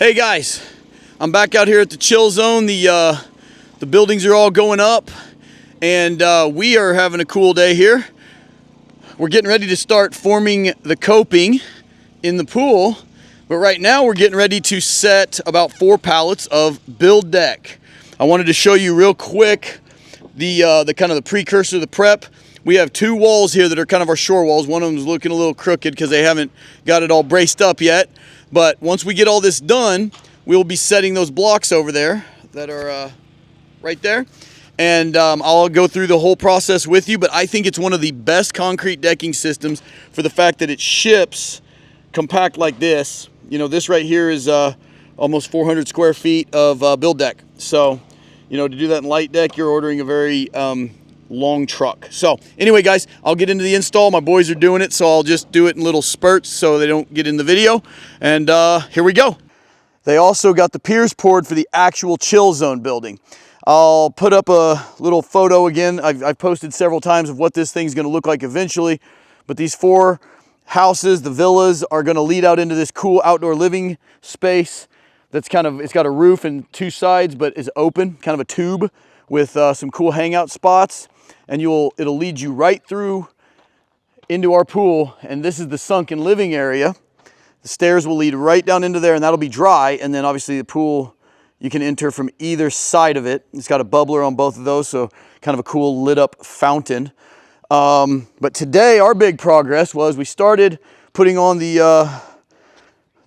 Hey guys, I'm back out here at the chill zone. The buildings are all going up, and we are having a cool day here. We're getting ready to start forming the coping in the pool, but right now we're getting ready to set about 4 pallets of build deck. I wanted to show you real quick the kind of the precursor, the prep. We have 2 walls here that are kind of our shore walls. One of them is looking a little crooked because they haven't got it all braced up yet. But once we get all this done, we'll be setting those blocks over there that are right there. And I'll go through the whole process with you, but I think it's one of the best concrete decking systems for the fact that it ships compact like this. You know, this right here is almost 400 square feet of build deck. So, you know, to do that in light deck, you're ordering a very long truck. So anyway, guys, I'll get into the install. My boys are doing it, so I'll just do it in little spurts so they don't get in the video. And here we go. They also got the piers poured for the actual chill zone building. I'll put up a little photo again. I've posted several times of what this thing's going to look like eventually. But these 4 houses, the villas, are going to lead out into this cool outdoor living space. That's kind of, it's got a roof and 2 sides, but is open, kind of a tube with some cool hangout spots. And it'll lead you right through into our pool. And this is the sunken living area. The stairs will lead right down into there, and that'll be dry. And then obviously the pool, you can enter from either side of it. It's got a bubbler on both of those, so kind of a cool lit up fountain. But today our big progress was we started putting on the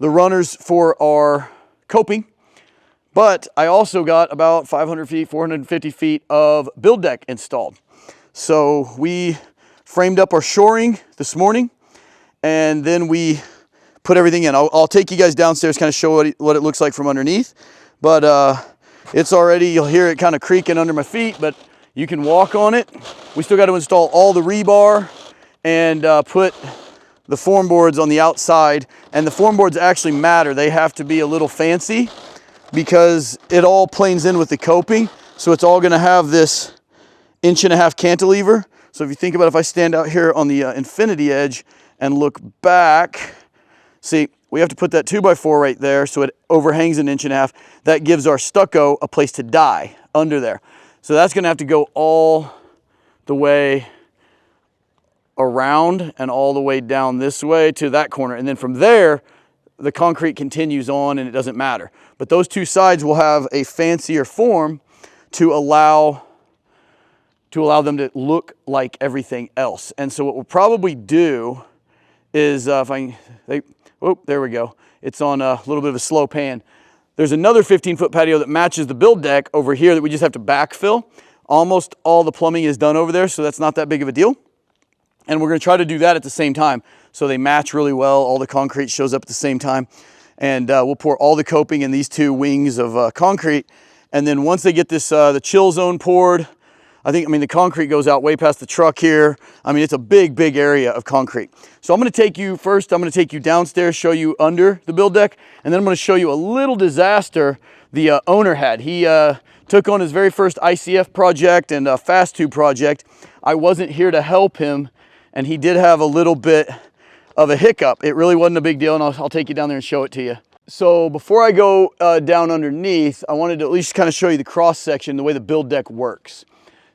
runners for our coping. But I also got about 500 feet, 450 feet of build deck installed. So we framed up our shoring this morning, and then we put everything in. I'll take you guys downstairs, kind of show what it looks like from underneath. But it's already, you'll hear it kind of creaking under my feet, but you can walk on it. We still got to install all the rebar and put the form boards on the outside. And the form boards actually matter. They have to be a little fancy because it all planes in with the coping. So it's all going to have this 1.5 inch cantilever. So if you think about, if I stand out here on the infinity edge and look back, see, we have to put that 2x4 right there so it overhangs 1.5 inches. That gives our stucco a place to die under there. So that's going to have to go all the way around and all the way down this way to that corner. And then from there, the concrete continues on and it doesn't matter. But those 2 sides will have a fancier form to allow them to look like everything else. And so what we'll probably do is, oh, there we go. It's on a little bit of a slow pan. There's another 15-foot patio that matches the build deck over here that we just have to backfill. Almost all the plumbing is done over there, so that's not that big of a deal. And we're going to try to do that at the same time, so they match really well. All the concrete shows up at the same time. And we'll pour all the coping in these 2 wings of concrete. And then once they get this, the chill zone poured, I mean, the concrete goes out way past the truck here. I mean, it's a big, big area of concrete. So I'm going to take you first, I'm going to take you downstairs, show you under the build deck, and then I'm going to show you a little disaster the owner had. He took on his very first ICF project and a fast tube project. I wasn't here to help him, and he did have a little bit of a hiccup. It really wasn't a big deal, and I'll take you down there and show it to you. So before I go down underneath, I wanted to at least kind of show you the cross section, the way the build deck works.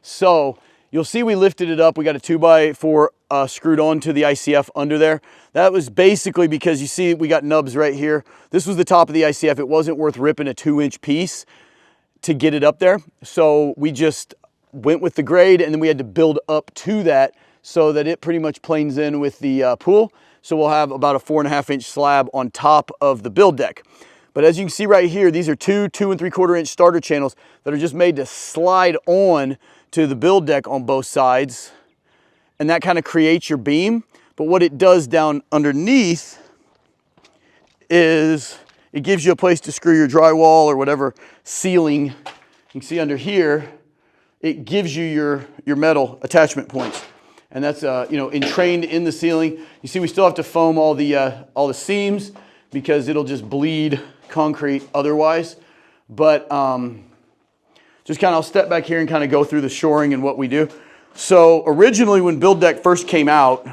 So you'll see we lifted it up. We got a 2x4 screwed onto the ICF under there. That was basically because you see we got nubs right here. This was the top of the ICF. It wasn't worth ripping a 2-inch piece to get it up there. So we just went with the grade, and then we had to build up to that so that it pretty much planes in with the pool. So we'll have about a 4.5-inch slab on top of the build deck. But as you can see right here, these are 2 2.75-inch starter channels that are just made to slide on to the build deck on both sides, and that kind of creates your beam. But what it does down underneath is it gives you a place to screw your drywall or whatever ceiling. You can see under here, it gives you your metal attachment points, and that's you know, entrained in the ceiling. You see we still have to foam all the seams because it'll just bleed concrete otherwise. But just kind of, I'll step back here and kind of go through the shoring and what we do. So originally when build deck first came out,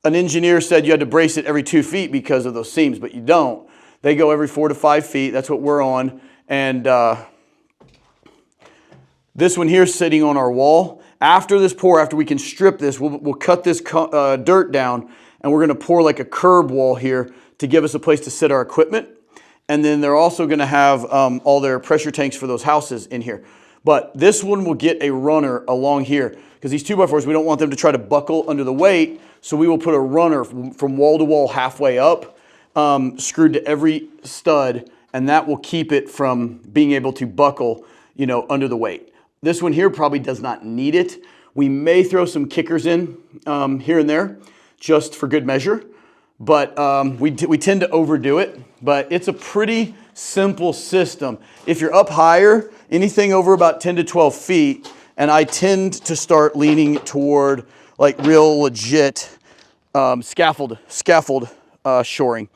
an engineer said you had to brace it every 2 feet because of those seams, but you don't. They go every 4 to 5 feet. That's what we're on. And this one here is sitting on our wall. After this pour, after we can strip this, we'll cut this dirt down, and we're going to pour like a curb wall here to give us a place to sit our equipment. And then they're also going to have all their pressure tanks for those houses in here. But this one will get a runner along here, because these 2x4s, we don't want them to try to buckle under the weight. So we will put a runner from wall to wall halfway up, screwed to every stud, and that will keep it from being able to buckle, you know, under the weight. This one here probably does not need it. We may throw some kickers in here and there just for good measure, but we tend to overdo it. But it's a pretty simple system. If you're up higher, anything over about 10 to 12 feet, and I tend to start leaning toward like real legit scaffold shoring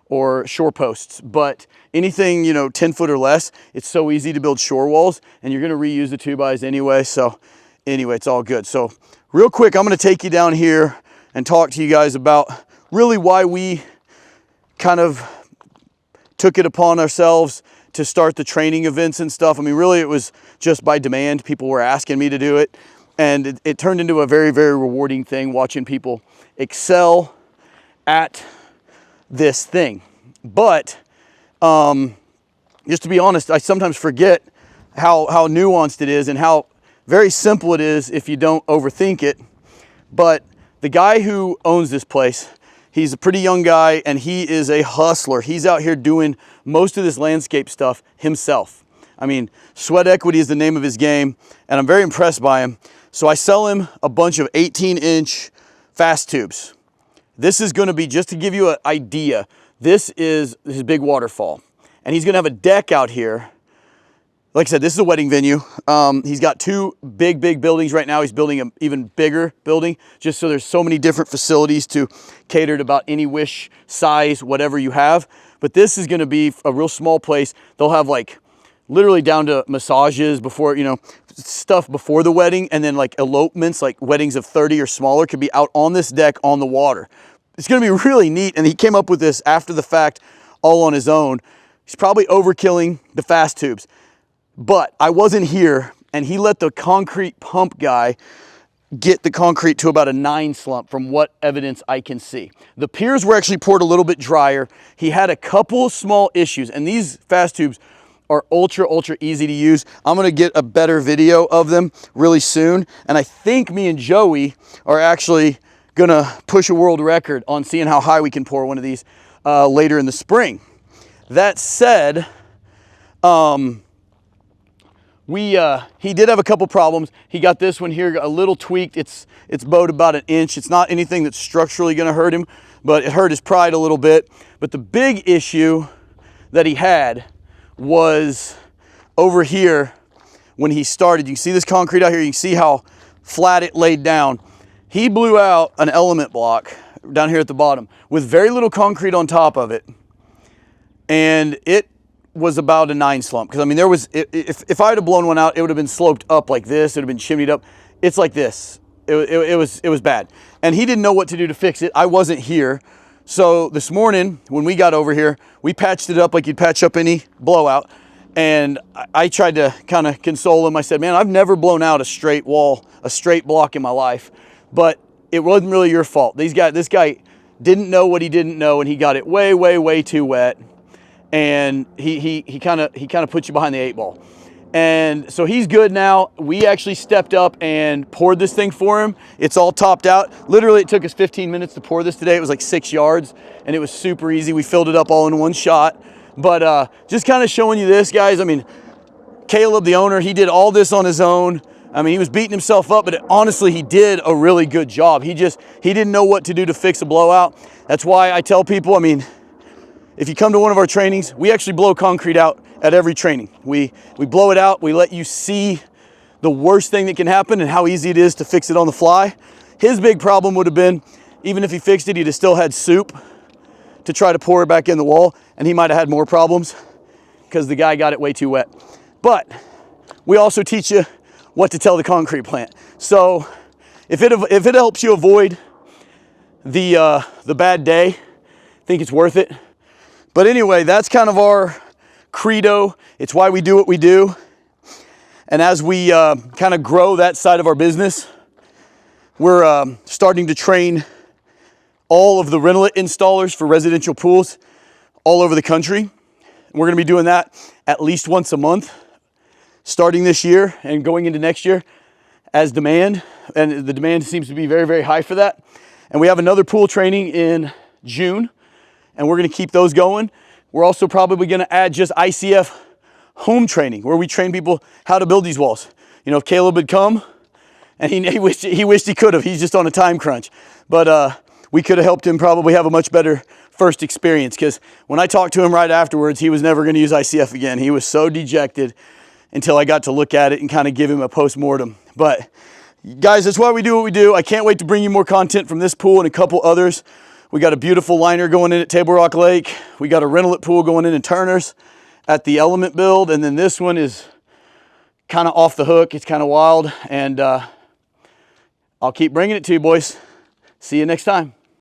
or shore posts. But anything, you know, 10 foot or less, it's so easy to build shore walls, and you're going to reuse the 2x anyway. So anyway, it's all good. So real quick, I'm going to take you down here and talk to you guys about really why we kind of took it upon ourselves to start the training events and stuff. I mean, really, it was just by demand. People were asking me to do it, and it turned into a very, very rewarding thing watching people excel at this thing. But just to be honest, I sometimes forget how nuanced it is and how very simple it is if you don't overthink it. But the guy who owns this place, he's a pretty young guy, and he is a hustler. He's out here doing most of this landscape stuff himself. I mean, sweat equity is the name of his game, and I'm very impressed by him. So I sell him a bunch of 18-inch fast tubes. This is going to be, just to give you an idea, this is his big waterfall. And he's going to have a deck out here. Like I said, this is a wedding venue. He's got 2 big buildings right now. He's building an even bigger building, just so there's so many different facilities to cater to about any wish size, whatever you have. But this is going to be a real small place. They'll have like literally down to massages before, you know, stuff before the wedding, and then like elopements, like weddings of 30 or smaller, could be out on this deck on the water. It's going to be really neat. And he came up with this after the fact, all on his own. He's probably overkilling the fast tubes. But I wasn't here, and he let the concrete pump guy get the concrete to about a 9 slump from what evidence I can see. The piers were actually poured a little bit drier. He had a couple small issues, and these fast tubes are ultra easy to use. I'm gonna get a better video of them really soon, and I think me and Joey are actually gonna push a world record on seeing how high we can pour one of these later in the spring. That said, he did have a couple problems. He got this one here a little tweaked. It's bowed about 1 inch. It's not anything that's structurally gonna hurt him, but it hurt his pride a little bit. But the big issue that he had was over here when he started. You can see this concrete out here. You can see how flat it laid down. He blew out an element block down here at the bottom with very little concrete on top of it. And it was about a 9 slump. Because I mean, there was, if I had blown one out, it would have been sloped up like this. It would have been chimneyed up. It's like this. It was bad. And he didn't know what to do to fix it. I wasn't here. So this morning, when we got over here, we patched it up like you'd patch up any blowout. And I tried to kind of console him. I said, man, I've never blown out a straight wall, a straight block in my life. But it wasn't really your fault. This guy didn't know what he didn't know, and he got it way too wet. And he kind of put you behind the 8 ball. And so he's good now. We actually stepped up and poured this thing for him. It's all topped out. Literally, it took us 15 minutes to pour this today. It was like 6 yards, and it was super easy. We filled it up all in one shot. But just kind of showing you this, guys. I mean, Caleb, the owner, he did all this on his own. I mean, he was beating himself up, but honestly, he did a really good job. He didn't know what to do to fix a blowout. That's why I tell people, I mean, if you come to one of our trainings, we actually blow concrete out at every training. We blow it out. We let you see the worst thing that can happen and how easy it is to fix it on the fly. His big problem would have been, even if he fixed it, he'd have still had soup to try to pour it back in the wall, and he might have had more problems because the guy got it way too wet. But we also teach you what to tell the concrete plant. So if it helps you avoid the bad day, I think it's worth it. But anyway, that's kind of our credo. It's why we do what we do. And as we kind of grow that side of our business, we're starting to train all of the rental installers for residential pools all over the country. We're going to be doing that at least once a month, starting this year and going into next year as demand. And the demand seems to be very, very high for that. And we have another pool training in June, and we're going to keep those going. We're also probably going to add just ICF home training, where we train people how to build these walls. You know, if Caleb had come, and he wished he could have. He's just on a time crunch. But we could have helped him probably have a much better first experience, because when I talked to him right afterwards, he was never going to use ICF again. He was so dejected until I got to look at it and kind of give him a post-mortem. But guys, that's why we do what we do. I can't wait to bring you more content from this pool and a couple others. We got a beautiful liner going in at Table Rock Lake. We got a rental pool going in Turner's at the Element build. And then this one is kind of off the hook. It's kind of wild. And I'll keep bringing it to you, boys. See you next time.